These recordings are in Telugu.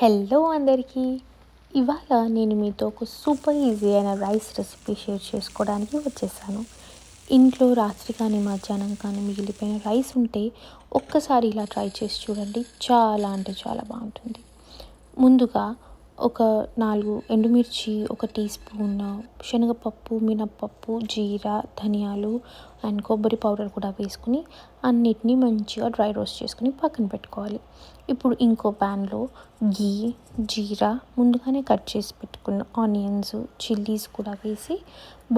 హలో అందరికీ. ఇవాళ నేను మీతో ఒక సూపర్ ఈజీ అయిన రైస్ రెసిపీ షేర్ చేసుకోవడానికి వచ్చేసాను. ఇంట్లో రాత్రి కానీ మధ్యాహ్నం కానీ మిగిలిపోయిన రైస్ ఉంటే ఒక్కసారి ఇలా ట్రై చేసి చూడండి. చాలా అంటే చాలా బాగుంటుంది. ముందుగా ఒక 4 ఎండుమిర్చి, ఒక టీ స్పూన్ శనగపప్పు, మినప్పప్పు, జీరా, ధనియాలు అండ్ కొబ్బరి పౌడర్ కూడా వేసుకుని అన్నిటినీ మంచిగా డ్రై రోస్ట్ చేసుకుని పక్కన పెట్టుకోవాలి. ఇప్పుడు ఇంకో ప్యాన్లో గీ, జీరా, ముందుగానే కట్ చేసి పెట్టుకున్న ఆనియన్స్, చిల్లీస్ కూడా వేసి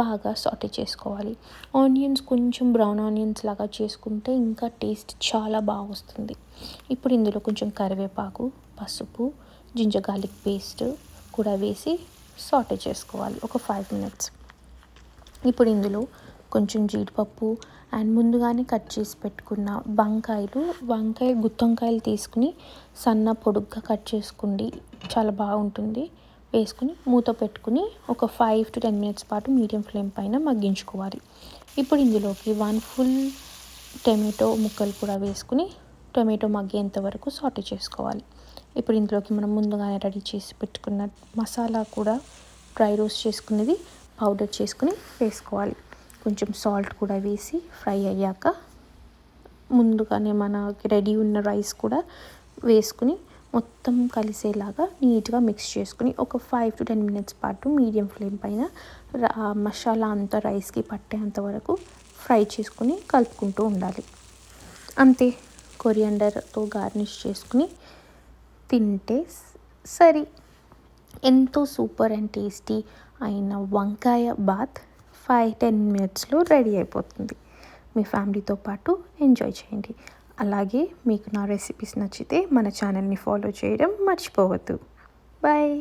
బాగా సాటే చేసుకోవాలి. ఆనియన్స్ కొంచెం బ్రౌన్ ఆనియన్స్ లాగా చేసుకుంటే ఇంకా టేస్ట్ చాలా బాగా వస్తుంది. ఇప్పుడు ఇందులో కొంచెం కరివేపాకు, పసుపు, జింజర్ గార్లిక్ పేస్ట్ కూడా వేసి సాటే చేసుకోవాలి ఒక 5 minutes. ఇప్పుడు ఇందులో కొంచెం జీడిపప్పు అండ్ ముందుగానే కట్ చేసి పెట్టుకున్న వంకాయ గుత్తొంకాయలు తీసుకుని సన్న పొడుగ్గా కట్ చేసుకోండి, చాలా బాగుంటుంది. వేసుకుని మూత పెట్టుకుని ఒక 5 to 10 minutes పాటు మీడియం ఫ్లేమ్ పైన మగ్గించుకోవాలి. ఇప్పుడు ఇందులోకి 1 full టమాటో ముక్కలు కూడా వేసుకుని టొమాటో మగ్గేంత వరకు సాటే చేసుకోవాలి. ఇప్పుడు ఇందులోకి మనం ముందుగానే రెడీ చేసి పెట్టుకున్న మసాలా కూడా డ్రై రోస్ట్ చేసుకునేది పౌడర్ చేసుకుని వేసుకోవాలి. కొంచెం సాల్ట్ కూడా వేసి ఫ్రై అయ్యాక ముందుగానే మనకి రెడీ ఉన్న రైస్ కూడా వేసుకుని మొత్తం కలిసేలాగా నీట్గా మిక్స్ చేసుకుని ఒక 5 to 10 minutes పాటు మీడియం ఫ్లేమ్ పైన మసాలా అంతా రైస్కి పట్టేంత వరకు ఫ్రై చేసుకుని కలుపుకుంటూ ఉండాలి. అంతే, కొరియాండర్తో గార్నిష్ చేసుకుని తింటే సరి. ఎంతో సూపర్ అండ్ టేస్టీ అయిన వంకాయ బాత్ 5-10 minutesలో రెడీ అయిపోతుంది. మీ ఫ్యామిలీతో పాటు ఎంజాయ్ చేయండి. అలాగే మీకు నా రెసిపీస్ నచ్చితే మన ఛానల్ని ఫాలో చేయడం మర్చిపోవద్దు. బాయ్.